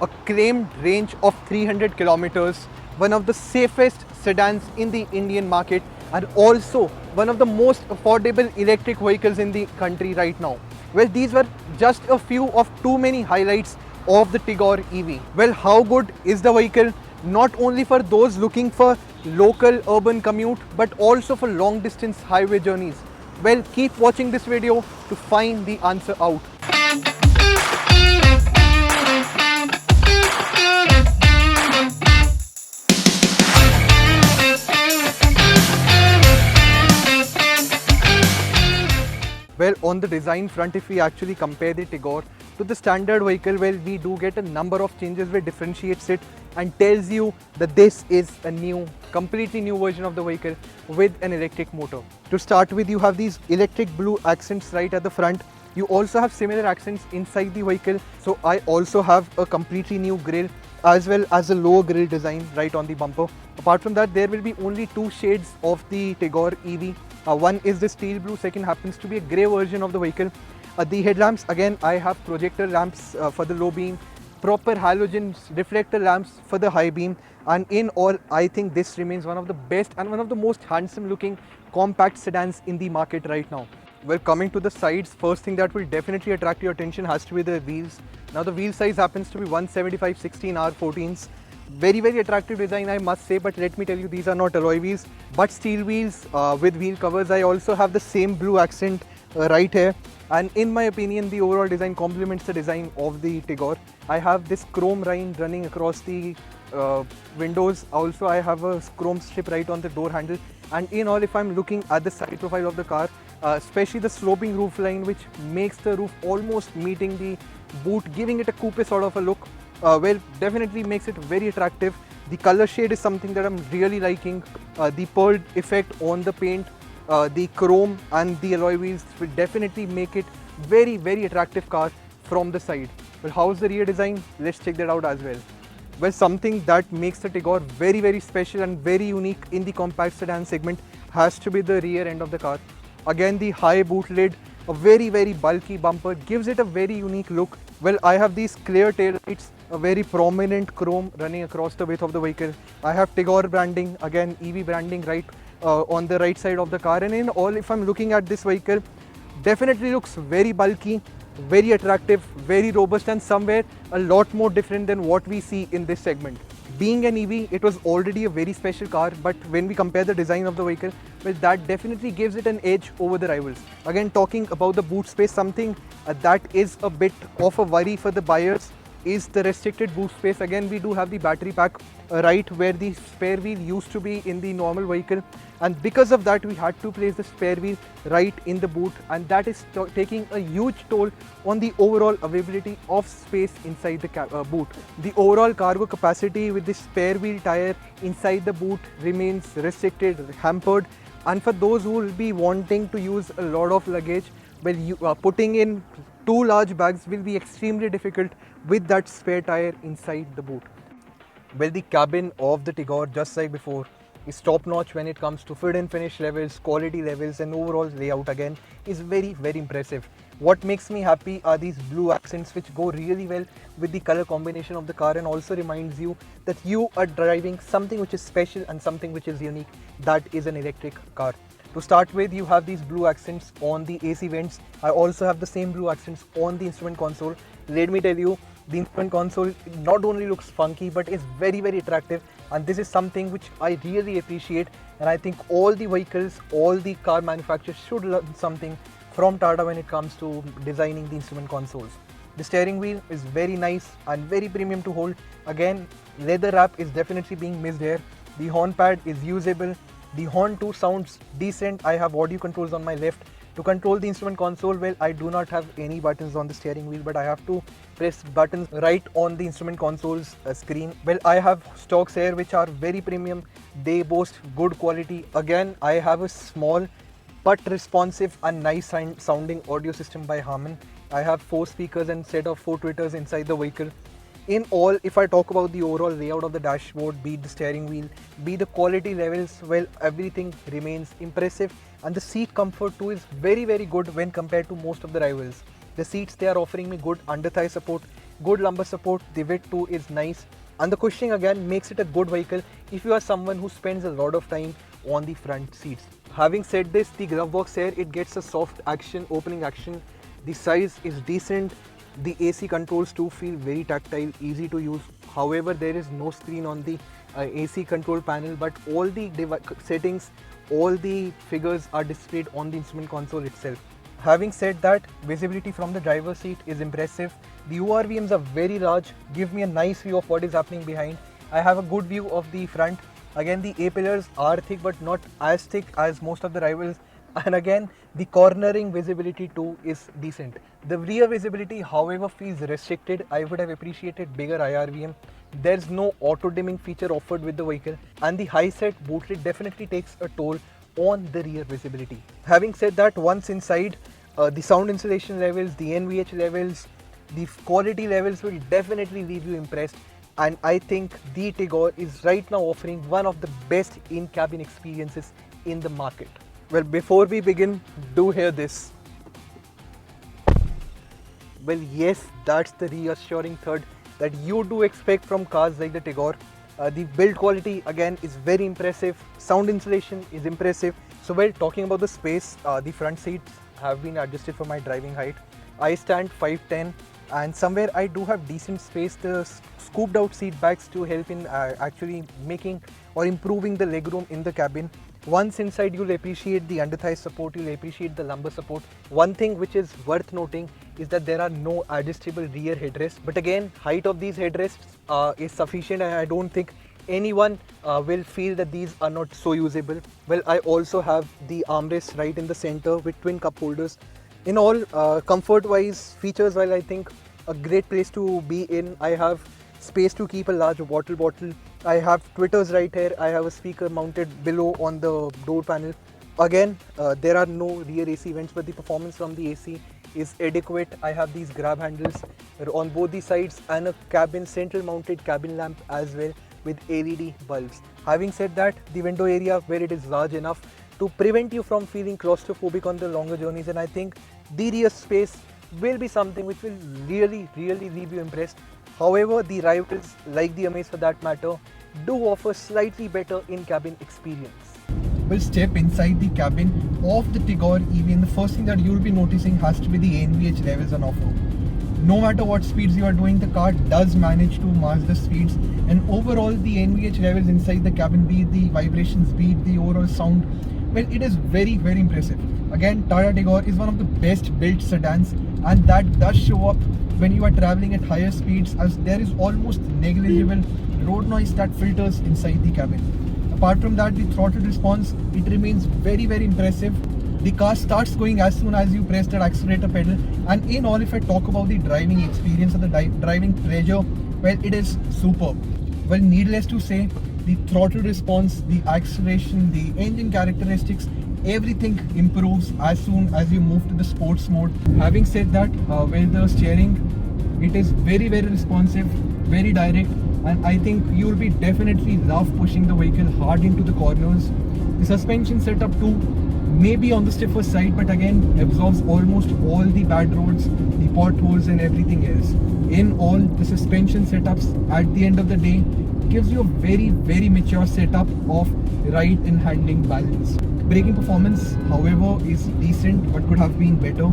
a claimed range of 300 kilometers, one of the safest sedans in the Indian market, and also one of the most affordable electric vehicles in the country right now. Well, these were just a few of too many highlights of the Tigor EV. Well, how good is the vehicle? Not only for those looking for local urban commute, but also for long distance highway journeys. Well, keep watching this video to find the answer out. Well, on the design front, if we actually compare the Tigor to the standard vehicle, well, we do get a number of changes which differentiates it and tells you that this is a completely new version of the vehicle with an electric motor. To start with, you have these electric blue accents right at the front. You also have similar accents inside the vehicle. So I also have a completely new grille as well as a lower grille design right on the bumper. Apart from that, there will be only two shades of the Tigor EV. One is the steel blue, second happens to be a grey version of the vehicle. The headlamps, again, I have projector lamps for the low beam, proper halogen reflector lamps for the high beam, and in all, I think this remains one of the best and one of the most handsome looking compact sedans in the market right now. Well, coming to the sides, first thing that will definitely attract your attention has to be the wheels. Now the wheel size happens to be 175/16 R14s. Very attractive design, I must say, but let me tell you, these are not alloy wheels but steel wheels with wheel covers. I also have the same blue accent right here, and in my opinion the overall design complements the design of the Tigor. I have this chrome rind running across the windows. Also I have a chrome strip right on the door handle, and in all, if I'm looking at the side profile of the car, especially the sloping roof line, which makes the roof almost meeting the boot, giving it a coupe sort of a look, well, definitely makes it very attractive. The color shade is something that I'm really liking. The pearl effect on the paint, the chrome and the alloy wheels will definitely make it very attractive car from the side. Well, how's the rear design? Let's check that out as well. Well, something that makes the Tigor very special and very unique in the compact sedan segment has to be the rear end of the car. Again, the high boot lid, a very bulky bumper gives it a very unique look. Well, I have these clear tail lights, a very prominent chrome running across the width of the vehicle. I have Tigor branding, again EV branding right on the right side of the car, and in all, if I'm looking at this vehicle, definitely looks very bulky, very attractive, very robust, and somewhere a lot more different than what we see in this segment. Being an EV, it was already a very special car, but when we compare the design of the vehicle, well, that definitely gives it an edge over the rivals. Again, talking about the boot space, something that is a bit of a worry for the buyers is the restricted boot space. Again, we do have the battery pack right where the spare wheel used to be in the normal vehicle, and because of that we had to place the spare wheel right in the boot, and that is taking a huge toll on the overall availability of space inside the boot. The overall cargo capacity with the spare wheel tire inside the boot remains restricted, hampered, and for those who will be wanting to use a lot of luggage, well, putting in two large bags will be extremely difficult with that spare tire inside the boot. Well, the cabin of the Tigor, just like before, is top notch when it comes to fit and finish levels, quality levels, and overall layout. Again, is very impressive. What makes me happy are these blue accents which go really well with the color combination of the car, and also reminds you that you are driving something which is special and something which is unique, that is an electric car. To start with, you have these blue accents on the AC vents. I also have the same blue accents on the instrument console. Let me tell you, the instrument console not only looks funky but is very attractive, and this is something which I really appreciate, and I think all the vehicles, all the car manufacturers should learn something from Tata when it comes to designing the instrument consoles. The steering wheel is very nice and very premium to hold. Again, leather wrap is definitely being missed here. The horn pad is usable. The horn too sounds decent. I have audio controls on my left. To control the instrument console, well, I do not have any buttons on the steering wheel, but I have to press buttons right on the instrument console's screen. Well, I have stocks here which are very premium. They boast good quality. Again, I have a small but responsive and nice sounding audio system by Harman. I have 4 speakers and set of 4 tweeters inside the vehicle. In all, if I talk about the overall layout of the dashboard, be it the steering wheel, be the quality levels, well, everything remains impressive, and the seat comfort too is very good when compared to most of the rivals. The seats, they are offering me good under thigh support, good lumbar support, the width too is nice, and the cushioning again makes it a good vehicle if you are someone who spends a lot of time on the front seats. Having said this, the glove box here, it gets a soft action, opening action. The size is decent. The AC controls too feel very tactile, easy to use. However, there is no screen on the AC control panel, but all the settings, all the figures are displayed on the instrument console itself. Having said that, visibility from the driver's seat is impressive. The ORVMs are very large, give me a nice view of what is happening behind. I have a good view of the front. Again, the A-pillars are thick but not as thick as most of the rivals. And again, the cornering visibility too is decent. The rear visibility, however, feels restricted. I would have appreciated bigger IRVM. There's no auto-dimming feature offered with the vehicle, and the high-set boot lid definitely takes a toll on the rear visibility. Having said that, once inside, the sound insulation levels, the NVH levels, the quality levels will definitely leave you impressed, and I think the Tigor is right now offering one of the best in-cabin experiences in the market. Well, before we begin, do hear this. Well, yes, that's the reassuring third that you do expect from cars like the Tigor. The build quality again is very impressive, sound insulation is impressive. So while talking about the space, the front seats have been adjusted for my driving height. I stand 5'10", and somewhere I do have decent space. The scooped out seat backs to help in actually making or improving the legroom in the cabin. Once inside, you'll appreciate the under thigh support, you'll appreciate the lumbar support. One thing which is worth noting is that there are no adjustable rear headrests, but again, height of these headrests is sufficient, and I don't think anyone will feel that these are not so usable. Well, I also have the armrest right in the center with twin cup holders. In all, comfort wise, features wise, I think a great place to be in. I have space to keep a large water bottle. I have tweeters right here. I have a speaker mounted below on the door panel. Again, there are no rear AC vents, but the performance from the AC is adequate. I have these grab handles on both the sides and a cabin central mounted cabin lamp as well with LED bulbs. Having said that, the window area where it is large enough to prevent you from feeling claustrophobic on the longer journeys, and I think the rear space will be something which will really leave you impressed. However, the rivals like the Amaze for that matter do offer slightly better in-cabin experience. We'll step inside the cabin of the Tigor EV, and the first thing that you'll be noticing has to be the NVH levels on offer. No matter what speeds you are doing, the car does manage to match the speeds, and overall the NVH levels inside the cabin, be it the vibrations, be it the overall sound, well, it is very impressive. Again, Tata Tigor is one of the best built sedans, and that does show up when you are traveling at higher speeds, as there is almost negligible road noise that filters inside the cabin. Apart from that, the throttle response, it remains very impressive. The car starts going as soon as you press that accelerator pedal, and in all, if I talk about the driving experience or the driving pleasure, well, it is superb. Well, needless to say, the throttle response, the acceleration, the engine characteristics, everything improves as soon as you move to the sports mode. Having said that, well, the steering, it is very responsive, very direct, and I think you will be definitely love pushing the vehicle hard into the corners. The suspension setup too may be on the stiffer side, but again absorbs almost all the bad roads, the potholes and everything else. In all, the suspension setups at the end of the day gives you a very mature setup of ride and handling balance. Braking performance, however, is decent but could have been better.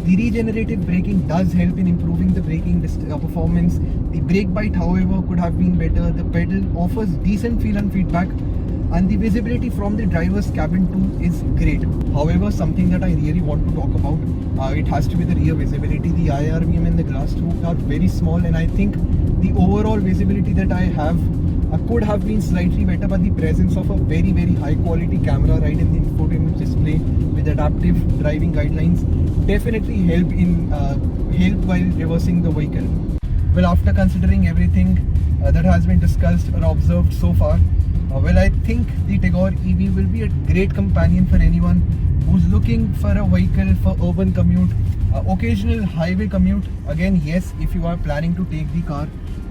The regenerative braking does help in improving the braking performance. The brake bite, however, could have been better. The pedal offers decent feel and feedback, and the visibility from the driver's cabin too is great. However, something that I really want to talk about, it has to be the rear visibility. The IRVM and the glass too are very small, and I think the overall visibility that I have could have been slightly better, but the presence of a very high quality camera right in the infotainment display with adaptive driving guidelines definitely help while reversing the vehicle. Well, after considering everything that has been discussed or observed so far, well, I think the Tigor EV will be a great companion for anyone who's looking for a vehicle for urban commute, occasional highway commute. Again, yes, if you are planning to take the car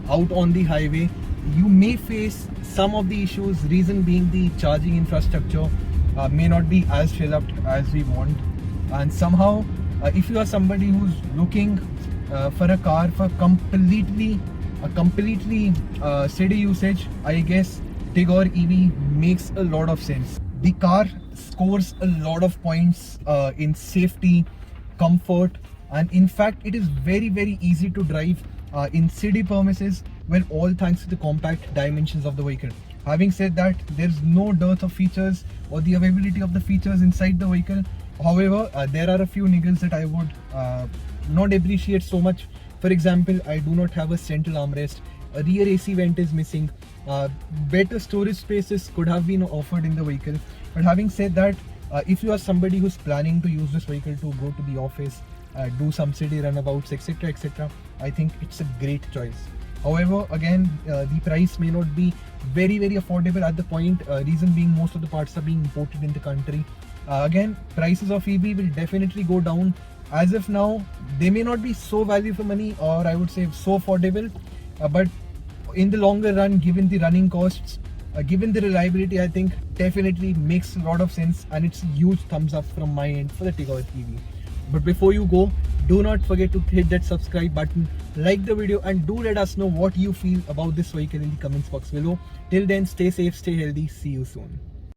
out on the highway, you may face some of the issues, reason being the charging infrastructure may not be as developed as we want, and somehow if you are somebody who's looking for a car for completely city usage, I guess Tigor EV makes a lot of sense. The car scores a lot of points in safety, comfort, and in fact, it is very easy to drive in city premises. Well, all thanks to the compact dimensions of the vehicle. Having said that, there's no dearth of features or the availability of the features inside the vehicle. However, there are a few niggles that I would not appreciate so much. For example, I do not have a central armrest, a rear AC vent is missing, better storage spaces could have been offered in the vehicle. But having said that, if you are somebody who's planning to use this vehicle to go to the office, do some city runabouts, etc., I think it's a great choice. However, again, the price may not be very affordable at the point, reason being most of the parts are being imported in the country. Again, prices of EV will definitely go down. As of now, they may not be so value for money, or I would say so affordable, but in the longer run, given the running costs, given the reliability, I think definitely makes a lot of sense, and it's a huge thumbs up from my end for the Tigor EV. But before you go, do not forget to hit that subscribe button, like the video, and do let us know what you feel about this vehicle in the comments box below. Till then, stay safe, stay healthy, see you soon.